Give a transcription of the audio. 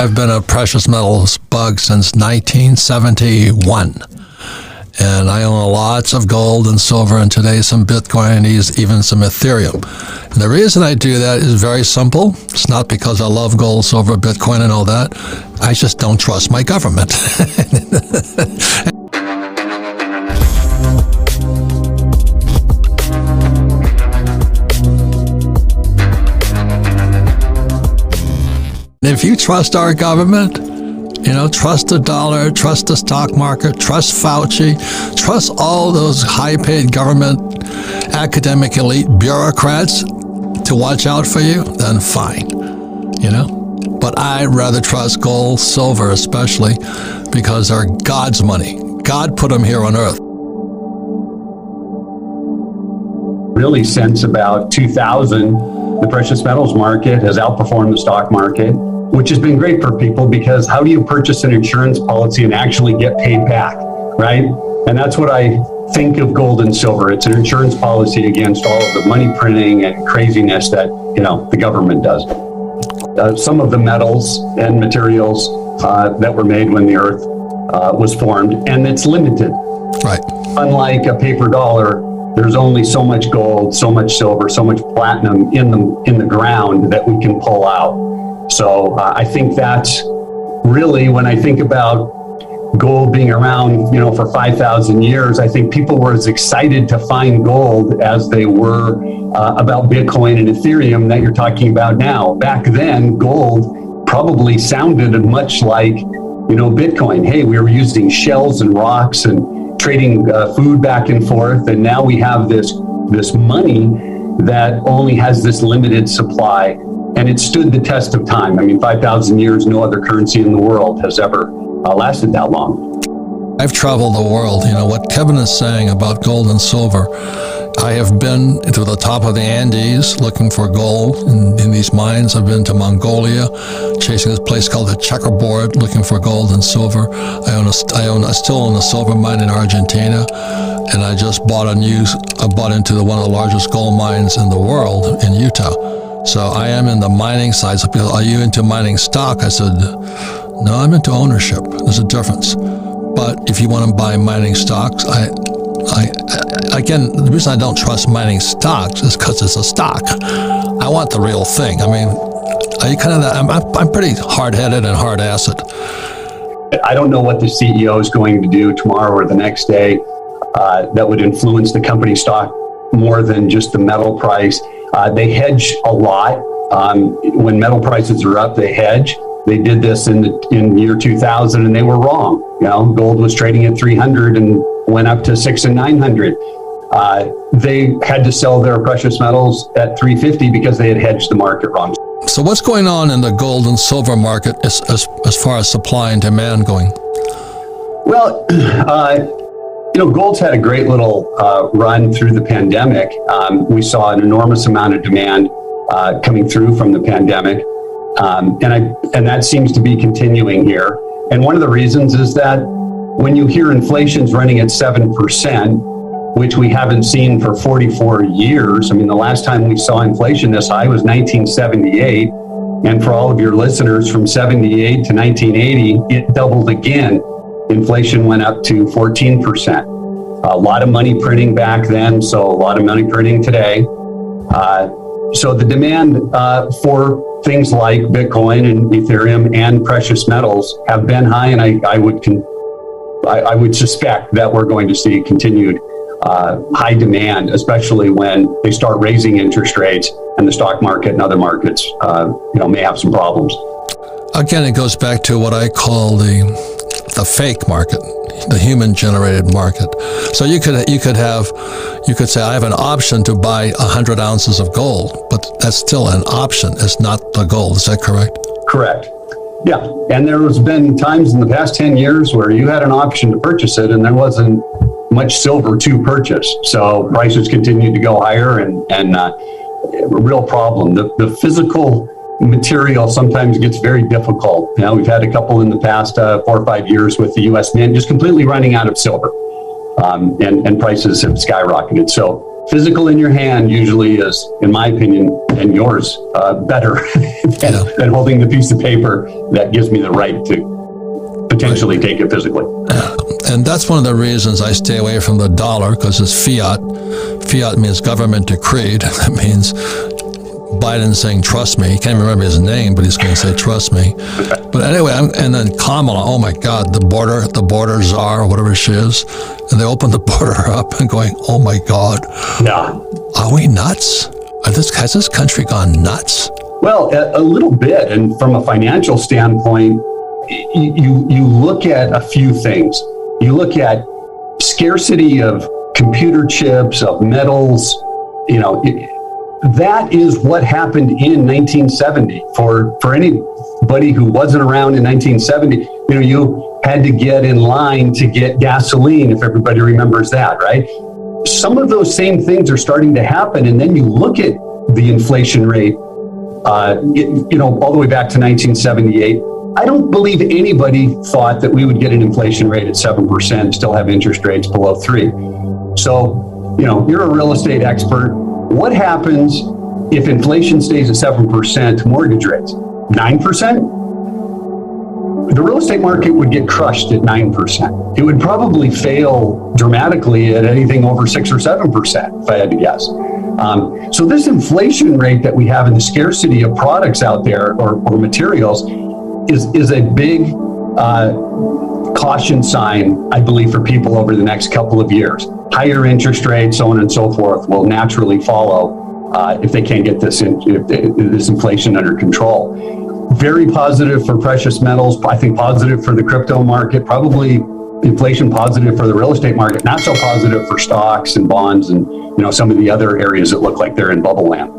I've been a precious metals bug since 1971. And I own lots of gold and silver, and today some Bitcoin and even some Ethereum. And the reason I do that is very simple. It's not because I love gold, silver, Bitcoin, and all that. I just don't trust my government. If you trust our government, trust the dollar, trust the stock market, trust Fauci, trust all those high-paid government, academic elite bureaucrats to watch out for you, then fine, But I'd rather trust gold, silver especially, because they're God's money. God put them here on earth. Really, since about 2000, the precious metals market has outperformed the stock market, which has been great for people, because how do you purchase an insurance policy and actually get paid back, right? And that's what I think of gold and silver. It's an insurance policy against all of the money printing and craziness that, the government does. Some of the metals and materials that were made when the earth was formed, and it's limited. Right. Unlike a paper dollar, there's only so much gold, so much silver, so much platinum in the ground that we can pull out. So I think that's really, when I think about gold being around, for 5,000 years, I think people were as excited to find gold as they were about Bitcoin and Ethereum that you're talking about now. Back then, gold probably sounded much like, Bitcoin. Hey, we were using shells and rocks and trading food back and forth. And now we have this money that only has this limited supply. And it stood the test of time. 5,000 years, no other currency in the world has ever lasted that long. I've traveled the world. What Kevin is saying about gold and silver, I have been to the top of the Andes looking for gold in these mines. I've been to Mongolia, chasing this place called the Checkerboard, looking for gold and silver. I still own a silver mine in Argentina, and I just bought into one of the largest gold mines in the world in Utah. So I am in the mining side. So people, are you into mining stock? I said, no, I'm into ownership. There's a difference. But if you want to buy mining stocks, again, the reason I don't trust mining stocks is because it's a stock. I want the real thing. I'm pretty hard-headed and hard-assed. I don't know what the CEO is going to do tomorrow or the next day that would influence the company stock more than just the metal price. They hedge a lot. When metal prices are up, they hedge. They did this in year 2000, and they were wrong. Gold was trading at 300 and went up to 600 and 900. They had to sell their precious metals at 350 because they had hedged the market wrong. So what's going on in the gold and silver market as far as supply and demand going? Well, gold's had a great little run through the pandemic. We saw an enormous amount of demand coming through from the pandemic. And that seems to be continuing here. And one of the reasons is that when you hear inflation's running at 7%, which we haven't seen for 44 years. The last time we saw inflation this high was 1978. And for all of your listeners, from 78 to 1980, it doubled again. Inflation went up to 14%. A lot of money printing back then, so a lot of money printing today. So the demand for things like Bitcoin and Ethereum and precious metals have been high, and I would suspect that we're going to see continued high demand, especially when they start raising interest rates and the stock market and other markets, may have some problems. Again, it goes back to what I call the fake market, the human-generated market. So you could say I have an option to buy 100 ounces of gold, but that's still an option. It's not the gold. Is that correct? Correct. Yeah, and there has been times in the past 10 years where you had an option to purchase it, and there wasn't much silver to purchase. So prices continued to go higher, and a real problem. The physical material sometimes gets very difficult. We've had a couple in the past 4 or 5 years with the U.S. Mint just completely running out of silver, and prices have skyrocketed. So physical in your hand usually is, in my opinion, and yours, better than holding the piece of paper that gives me the right to potentially take it physically. And that's one of the reasons I stay away from the dollar, because it's fiat. Fiat means government decreed. That means Biden saying, trust me. He can't even remember his name, but he's going to say, trust me. But anyway, and then Kamala, oh my God, the border czar, whatever she is. And they open the border up and going, oh my God. Yeah. Are we nuts? Has this country gone nuts? Well, a little bit. And from a financial standpoint, you look at a few things. You look at scarcity of computer chips, of metals, that is what happened in 1970. For anybody who wasn't around in 1970, you had to get in line to get gasoline, if everybody remembers that, right? Some of those same things are starting to happen. And then you look at the inflation rate, all the way back to 1978. I don't believe anybody thought that we would get an inflation rate at 7%, still have interest rates below 3%. So, you're a real estate expert. What happens if inflation stays at 7%, mortgage rates? 9%? The real estate market would get crushed at 9%. It would probably fail dramatically at anything over 6 or 7%, if I had to guess. So this inflation rate that we have and the scarcity of products out there or materials is a big caution sign, I believe, for people over the next couple of years. Higher interest rates, so on and so forth, will naturally follow if they can't get this inflation under control. Very positive for precious metals. I think positive for the crypto market. Probably inflation positive for the real estate market. Not so positive for stocks and bonds and some of the other areas that look like they're in bubble land.